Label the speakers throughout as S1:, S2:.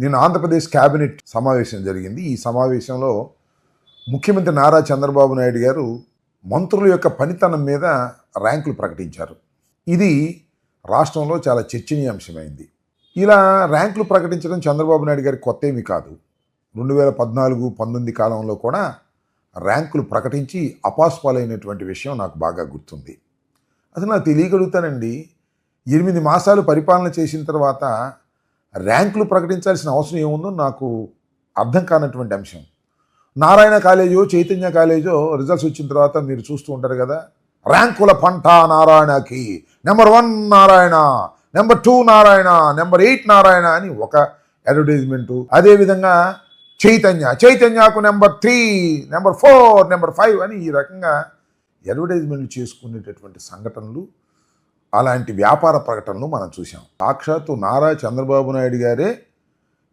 S1: నిన్న ఆంధ్రప్రదేశ్ కేబినెట్ సమావేశం జరిగింది. ఈ సమావేశంలో ముఖ్యమంత్రి నారా చంద్రబాబు నాయుడు గారు మంత్రుల యొక్క పనితనం మీద ర్యాంకులు ప్రకటించారు. ఇది రాష్ట్రంలో చాలా చర్చనీయాంశమైంది. ఇలా ర్యాంకులు ప్రకటించడం చంద్రబాబు నాయుడు గారికి కొత్త ఏమీ కాదు. 2014-19 కాలంలో కూడా ర్యాంకులు ప్రకటించి అపాస్పాలైనటువంటి విషయం నాకు బాగా గుర్తుంది. అసలు నాకు తెలియగలుగుతానండి, 8 మాసాలు పరిపాలన చేసిన తర్వాత ర్యాంకులు ప్రకటించాల్సిన అవసరం ఏముందో నాకు అర్థం కానటువంటి అంశం. నారాయణ కాలేజో చైతన్య కాలేజో రిజల్ట్స్ వచ్చిన తర్వాత మీరు చూస్తూ ఉంటారు కదా, ర్యాంకుల పంట నారాయణకి, number 1 Narayana, number 2 Narayana, number 8 Narayana అని ఒక అడ్వర్టైజ్మెంటు. అదేవిధంగా చైతన్యకు నెంబర్ 3, నెంబర్ 4, నెంబర్ 5 అని ఈ రకంగా అడ్వర్టైజ్మెంట్లు చేసుకునేటటువంటి సంఘటనలు, అలాంటి వ్యాపార ప్రకటనలు మనం చూసాం. సాక్షాత్తు నారా చంద్రబాబు నాయుడు గారే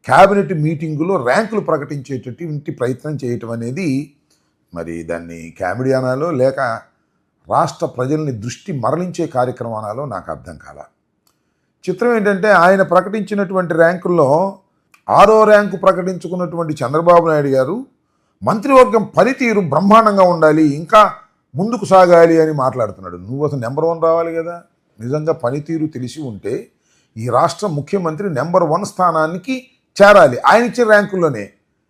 S1: క్యాబినెట్ మీటింగులో ర్యాంకులు ప్రకటించేటటువంటి ప్రయత్నం చేయటం అనేది మరి దాన్ని కామెడీ అనాలో లేక రాష్ట్ర ప్రజల్ని దృష్టి మరలించే కార్యక్రమం అనాలో నాకు అర్థం కాల. చిత్రం ఏంటంటే, ఆయన ప్రకటించినటువంటి ర్యాంకుల్లో 6వ ర్యాంకు ప్రకటించుకున్నటువంటి చంద్రబాబు నాయుడు గారు మంత్రివర్గం పనితీరు బ్రహ్మాండంగా ఉండాలి, ఇంకా ముందుకు సాగాలి అని మాట్లాడుతున్నాడు. నువ్వు అసలు నెంబర్ 1 రావాలి కదా. నిజంగా పనితీరు తెలిసి ఉంటే ఈ రాష్ట్ర ముఖ్యమంత్రి నెంబర్ 1 స్థానానికి చేరాలి ఆయన ఇచ్చే ర్యాంకుల్లోనే.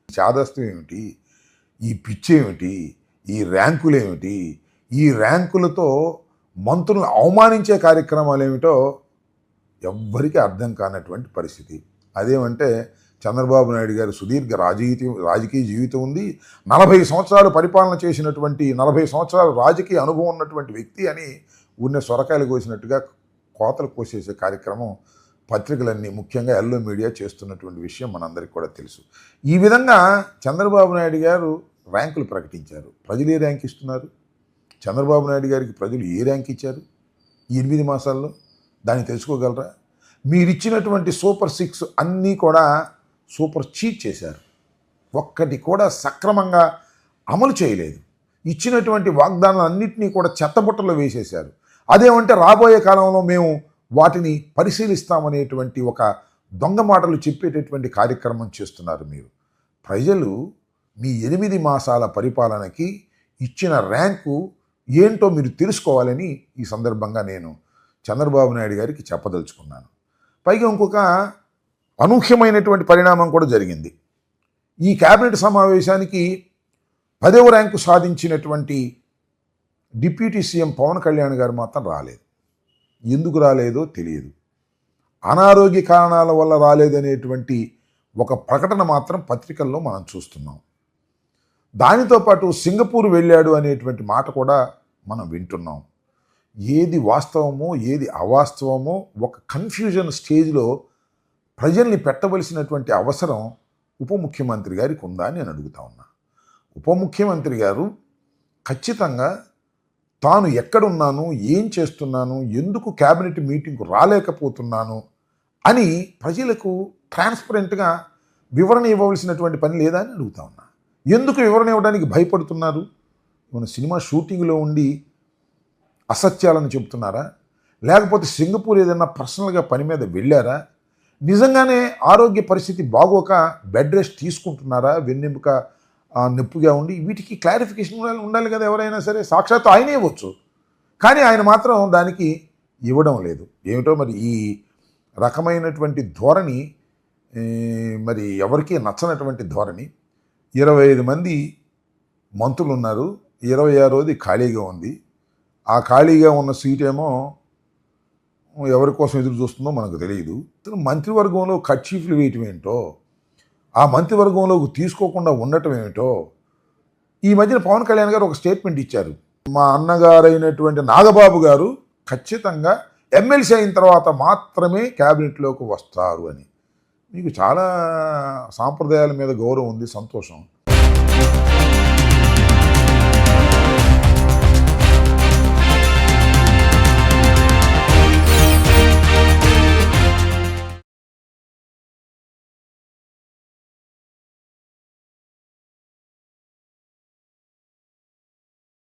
S1: చాదస్తం ఏమిటి, ఈ పిచ్చి ఏమిటి, ఈ ర్యాంకులు ఏమిటి, ఈ ర్యాంకులతో మంత్రులను అవమానించే కార్యక్రమాలు ఏమిటో ఎవ్వరికీ అర్థం కానటువంటి పరిస్థితి. అదేమంటే, చంద్రబాబు నాయుడు గారు సుదీర్ఘ రాజకీయ జీవితం ఉంది, 40 సంవత్సరాలు పరిపాలన చేసినటువంటి, 40 సంవత్సరాలు రాజకీయ అనుభవం ఉన్నటువంటి వ్యక్తి అని ఉన్న సొరకాయలు కోసినట్టుగా కోతలు కోసేసే కార్యక్రమం పత్రికలన్నీ, ముఖ్యంగా ఎల్లో మీడియా చేస్తున్నటువంటి విషయం మనందరికీ కూడా తెలుసు. ఈ విధంగా చంద్రబాబు నాయుడు గారు ర్యాంకులు ప్రకటించారు. ప్రజలు ఏ ర్యాంక్ ఇస్తున్నారు? చంద్రబాబు నాయుడు గారికి ప్రజలు ఏ ర్యాంక్ ఇచ్చారు ఈ 8 మాసాల్లో? దాన్ని తెలుసుకోగలరా? మీరిచ్చినటువంటి సూపర్ 6 అన్నీ కూడా సూపర్ చీట్ చేశారు. ఒక్కటి కూడా సక్రమంగా అమలు చేయలేదు. ఇచ్చినటువంటి వాగ్దానాలన్నింటినీ కూడా చెత్తబుట్టలో వేసేశారు. అదేమంటే, రాబోయే కాలంలో మేము వాటిని పరిశీలిస్తామనేటువంటి ఒక దొంగ మాటలు చెప్పేటటువంటి కార్యక్రమం చేస్తున్నారు మీరు. ప్రజలు మీ 8 మాసాల పరిపాలనకి ఇచ్చిన ర్యాంకు ఏంటో మీరు తెలుసుకోవాలని ఈ సందర్భంగా నేను చంద్రబాబు నాయుడు గారికి చెప్పదలుచుకున్నాను. పైగా ఇంకొక అనూహ్యమైనటువంటి పరిణామం కూడా జరిగింది. ఈ కేబినెట్ సమావేశానికి 10వ ర్యాంకు సాధించినటువంటి డిప్యూటీ సీఎం పవన్ కళ్యాణ్ గారు మాత్రం రాలేదు. ఎందుకు రాలేదో తెలియదు. అనారోగ్య కారణాల వల్ల రాలేదనేటువంటి ఒక ప్రకటన మాత్రం పత్రికల్లో మనం చూస్తున్నాం. దానితో పాటు సింగపూర్ వెళ్ళాడు అనేటువంటి మాట కూడా మనం వింటున్నాం. ఏది వాస్తవమో ఏది అవాస్తవమో ఒక కన్ఫ్యూజన్ స్టేజ్లో ప్రజల్ని పెట్టవలసినటువంటి అవసరం ఉప ముఖ్యమంత్రి గారికి ఉందా అని నేను అడుగుతా ఉన్నా. ఉప ముఖ్యమంత్రి గారు ఖచ్చితంగా తాను ఎక్కడున్నాను, ఏం చేస్తున్నాను, ఎందుకు క్యాబినెట్ మీటింగ్కు రాలేకపోతున్నాను అని ప్రజలకు ట్రాన్స్పరెంట్గా వివరణ ఇవ్వవలసినటువంటి పని లేదా అని అడుగుతా ఉన్నా. ఎందుకు వివరణ ఇవ్వడానికి భయపడుతున్నారు? మన సినిమా షూటింగ్లో ఉండి అసత్యాలను చెబుతున్నారా? లేకపోతే సింగపూర్ ఏదైనా పర్సనల్గా పని మీద వెళ్ళారా? నిజంగానే ఆరోగ్య పరిస్థితి బాగోక బెడ్ రెస్ట్ తీసుకుంటున్నారా? వెన్నెముక నొప్పిగా ఉండి? వీటికి క్లారిఫికేషన్ ఉండాలి కదా ఎవరైనా సరే. సాక్షాత్తు ఆయనే ఇవ్వచ్చు, కానీ ఆయన మాత్రం దానికి ఇవ్వడం లేదు. ఏమిటో మరి ఈ రకమైనటువంటి ధోరణి మరి ఎవరికీ నచ్చనటువంటి ధోరణి. 25 మంది మంత్రులు ఉన్నారు, 26వది ఖాళీగా ఉంది. ఆ ఖాళీగా ఉన్న సీట్ ఏమో ఎవరి కోసం ఎదురు చూస్తుందో మనకు తెలియదు. మంత్రివర్గంలో కర్చీఫ్లు వేయటం ఏంటో, ఆ మంత్రివర్గంలోకి తీసుకోకుండా ఉండటం ఏమిటో. ఈ మధ్యన పవన్ కళ్యాణ్ గారు ఒక స్టేట్మెంట్ ఇచ్చారు. మా అన్నగారైనటువంటి నాగబాబు గారు ఖచ్చితంగా ఎమ్మెల్సీ అయిన తర్వాత మాత్రమే క్యాబినెట్లోకి వస్తారు అని. మీకు చాలా సాంప్రదాయాల మీద గౌరవం ఉంది, సంతోషం.